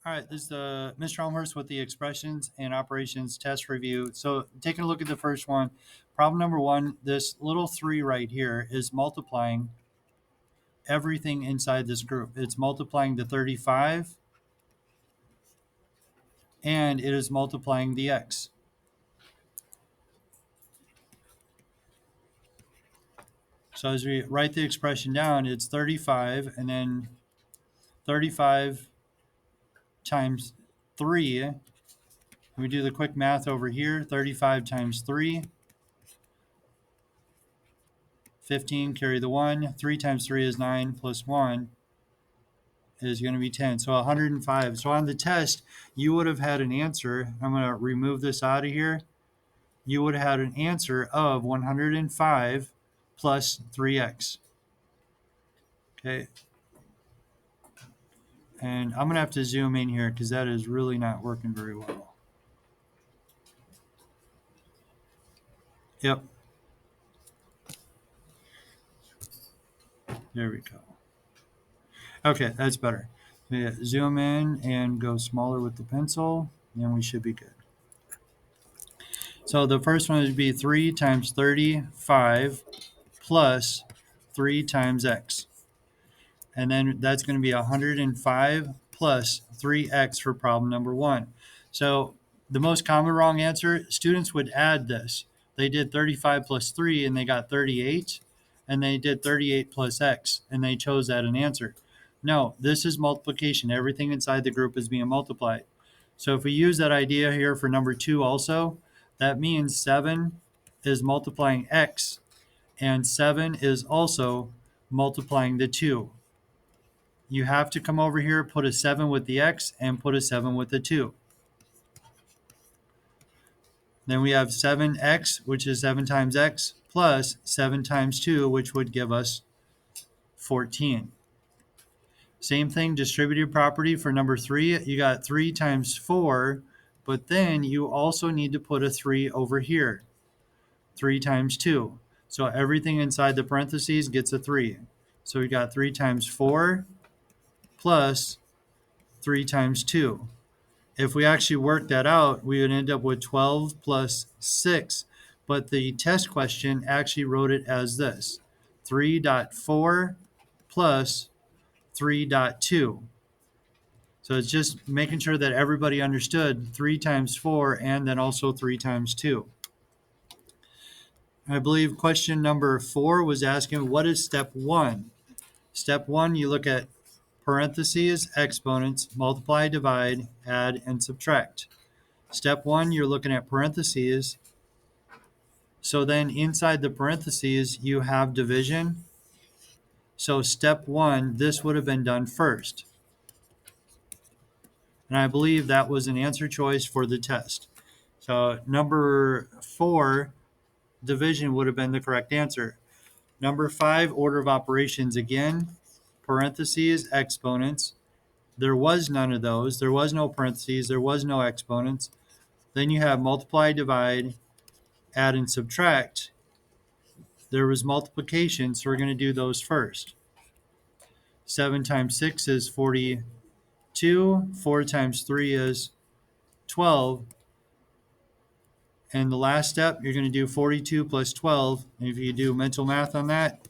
All right, this is Mr. Elmhorst with the expressions and operations test review. So taking a look at the first one, problem number one, this little 3 right here is multiplying everything inside this group. It's multiplying the 35 and it is multiplying the x. So as we write the expression down, it's 35 and then 35 times 3. We do the quick math over here, 35 times 3, 15, carry the 1. 3 times 3 is 9, plus 1 is going to be 10. So 105. So on the test, you would have had an answer. I'm going to remove this out of here. You would have had an answer of 105 plus 3x. Okay. And I'm going to have to zoom in here because that is really not working very well. Yep. There we go. Okay, that's better. Zoom in and go smaller with the pencil, and we should be good. So the first one would be 3 times 35 plus 3 times x. And then that's going to be 105 plus 3x for problem number 1. So the most common wrong answer, students would add this. They did 35 plus 3 and they got 38. And they did 38 plus x and they chose that an answer. No, this is multiplication. Everything inside the group is being multiplied. So if we use that idea here for number 2 also, that means 7 is multiplying x and 7 is also multiplying the 2. You have to come over here, put a 7 with the x, and put a 7 with the 2. Then we have 7x, which is 7 times x, plus 7 times 2, which would give us 14. Same thing, distributive property for number 3. You got 3 times 4, but then you also need to put a 3 over here. 3 times 2. So everything inside the parentheses gets a 3. So we got 3 times 4 plus 3 times 2. If we actually work that out, we would end up with 12 plus 6. But the test question actually wrote it as this: 3.4 plus 3.2. So it's just making sure that everybody understood 3 times 4 and then also 3 times 2. I believe question number 4 was asking, what is step 1? Step 1, you look at parentheses, exponents, multiply, divide, add, and subtract. Step 1, you're looking at parentheses. So then inside the parentheses, you have division. So step 1, this would have been done first. And I believe that was an answer choice for the test. So number 4, division would have been the correct answer. Number 5, order of operations again, parentheses, exponents. There was none of those. There was no parentheses. There was no exponents. Then you have multiply, divide, add, and subtract. There was multiplication, so we're going to do those first. 7 times 6 is 42. 4 times 3 is 12. And the last step, you're going to do 42 plus 12. And if you do mental math on that,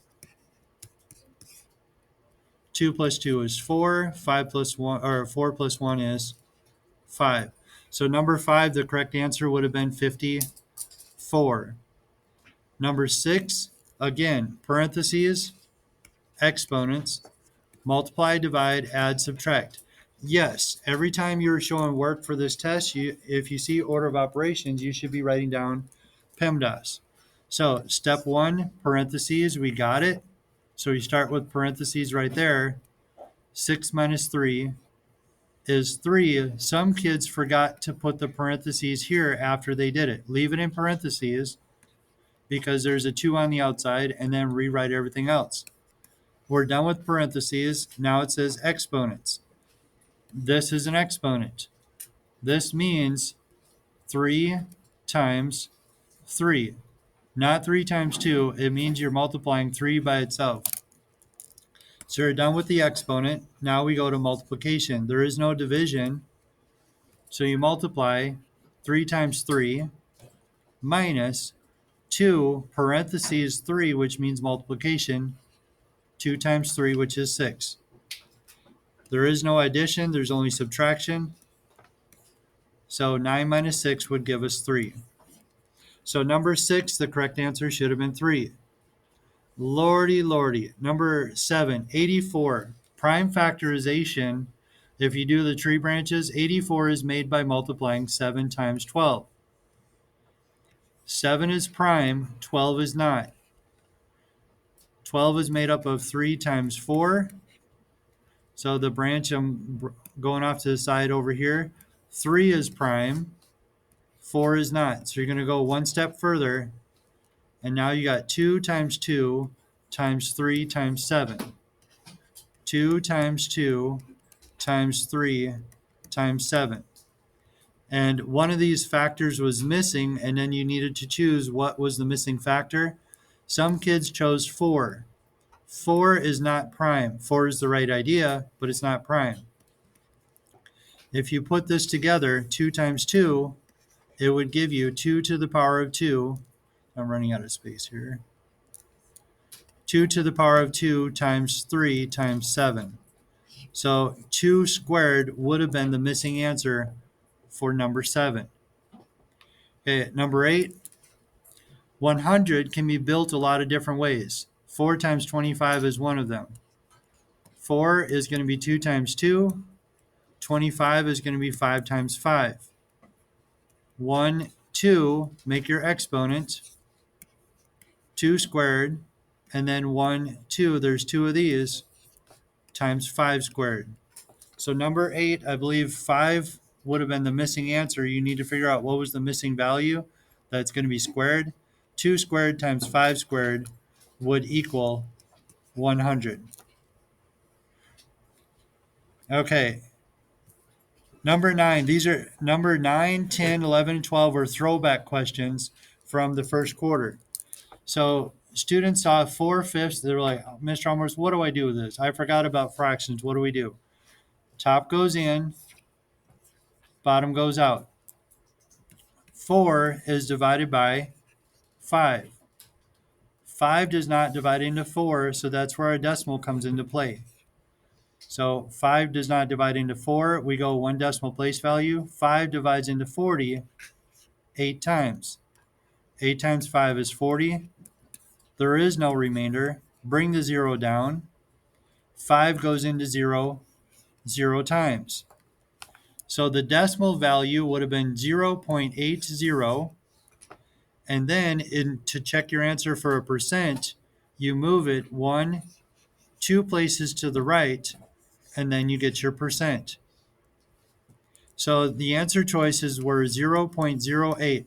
2 plus 2 is 4. 5 plus 1, or 4 plus 1 is 5. So number 5, the correct answer would have been 54. Number 6, again, parentheses, exponents, multiply, divide, add, subtract. Yes, every time you're showing work for this test, if you see order of operations, you should be writing down PEMDAS. So step 1, parentheses, we got it. So you start with parentheses right there. 6 minus 3 is 3. Some kids forgot to put the parentheses here after they did it. Leave it in parentheses because there's a 2 on the outside, and then rewrite everything else. We're done with parentheses. Now it says exponents. This is an exponent. This means 3 times 3. Not 3 times 2. It means you're multiplying 3 by itself. So you're done with the exponent. Now we go to multiplication. There is no division. So you multiply 3 times 3 minus 2 parentheses 3, which means multiplication, 2 times 3, which is 6. There is no addition, there's only subtraction. So 9 minus 6 would give us 3. So number 6, the correct answer should have been 3. Lordy, lordy. Number 7, 84. Prime factorization, if you do the tree branches, 84 is made by multiplying 7 times 12. 7 is prime, 12 is not. 12 is made up of 3 times 4. So the branch I'm going off to the side over here, 3 is prime, 4 is not. So you're going to go one step further, and now you got 2 times 2 times 3 times 7. 2 times 2 times 3 times 7. And one of these factors was missing, and then you needed to choose what was the missing factor. Some kids chose 4. 4 is not prime. 4 is the right idea, but it's not prime. If you put this together, 2 times 2, it would give you 2 to the power of 2. I'm running out of space here. 2 to the power of 2 times 3 times 7. So 2 squared would have been the missing answer for number 7. Okay, number 8, 100 can be built a lot of different ways. 4 times 25 is one of them. 4 is going to be 2 times 2. 25 is going to be 5 times 5. 1, 2, make your exponent. 2 squared, and then 1, 2, there's 2 of these, times 5 squared. So number 8, I believe 5 would have been the missing answer. You need to figure out what was the missing value that's going to be squared. 2 squared times 5 squared would equal 100. Okay. Number 9. These are number 9, 10, 11, and 12 are throwback questions from the first quarter. So students saw 4/5. They're like, Mr. Elmhorst, what do I do with this? I forgot about fractions. What do we do? Top goes in, bottom goes out. 4 is divided by 5. 5 does not divide into 4, so that's where our decimal comes into play. So 5 does not divide into 4. We go one decimal place value. 5 divides into 40 8 times. 8 times 5 is 40. There is no remainder. Bring the 0 down. 5 goes into 0 0 times. So the decimal value would have been 0.80. And then to check your answer for a percent, you move it 2 places to the right, and then you get your percent. So the answer choices were 0.08.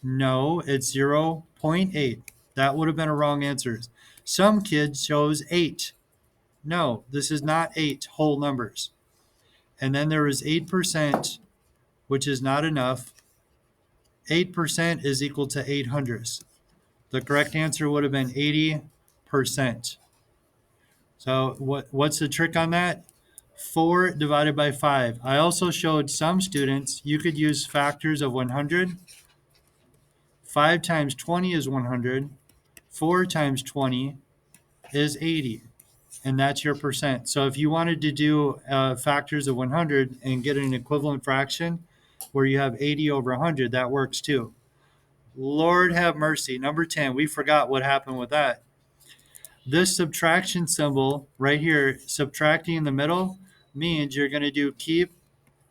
No, it's 0.8. That would have been a wrong answer. Some kids chose 8. No, this is not 8 whole numbers. And then there is 8%, which is not enough. 8% is equal to 8 hundredths. The correct answer would have been 80%. So what's the trick on that? 4 divided by 5. I also showed some students you could use factors of 100. 5 times 20 is 100. 4 times 20 is 80. And that's your percent. So if you wanted to do factors of 100 and get an equivalent fraction where you have 80 over 100, that works too. Lord have mercy. Number 10, we forgot what happened with that. This subtraction symbol right here, subtracting in the middle, means you're going to do keep,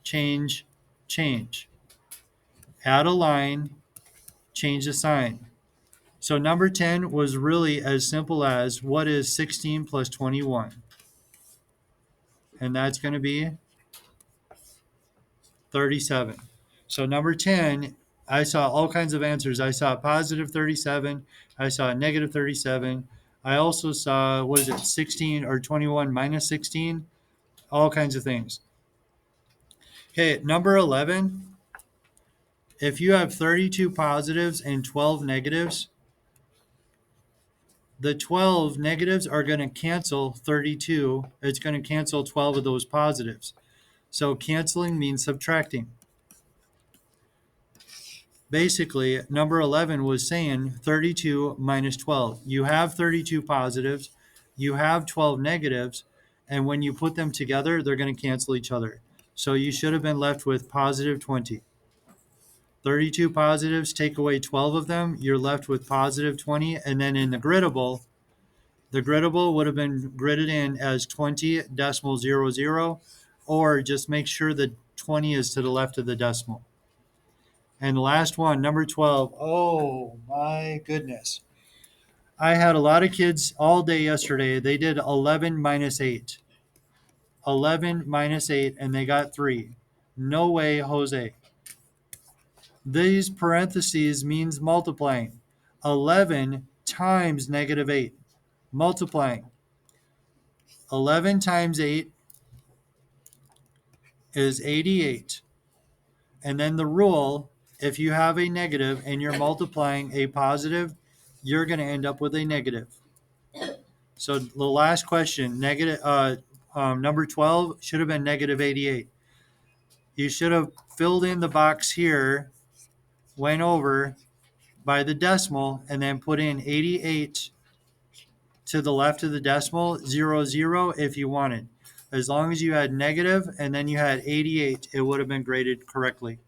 change, change. Add a line, change the sign. So number 10 was really as simple as what is 16 plus 21? And that's going to be 37. So number 10, I saw all kinds of answers. I saw positive 37. I saw negative 37. I also saw, 16 or 21 minus 16? All kinds of things. Okay, number 11. If you have 32 positives and 12 negatives, the 12 negatives are going to cancel 32. It's going to cancel 12 of those positives. So canceling means subtracting. Basically, number 11 was saying 32 minus 12. You have 32 positives, you have 12 negatives, and when you put them together, they're going to cancel each other. So you should have been left with positive 20. 32 positives, take away 12 of them, you're left with positive 20. And then in the griddable would have been gridded in as 20.00, or just make sure that 20 is to the left of the decimal. And the last one, number 12. Oh my goodness. I had a lot of kids all day yesterday. They did 11 minus 8. 11 minus 8, and they got 3. No way, Jose. These parentheses means multiplying. 11 times negative 8. Multiplying. 11 times 8 is 88. And then the rule, if you have a negative and you're multiplying a positive, you're going to end up with a negative. So the last question, number 12 should have been negative 88. You should have filled in the box here, went over by the decimal, and then put in 88 to the left of the decimal, 00 if you wanted. As long as you had negative and then you had 88, it would have been graded correctly.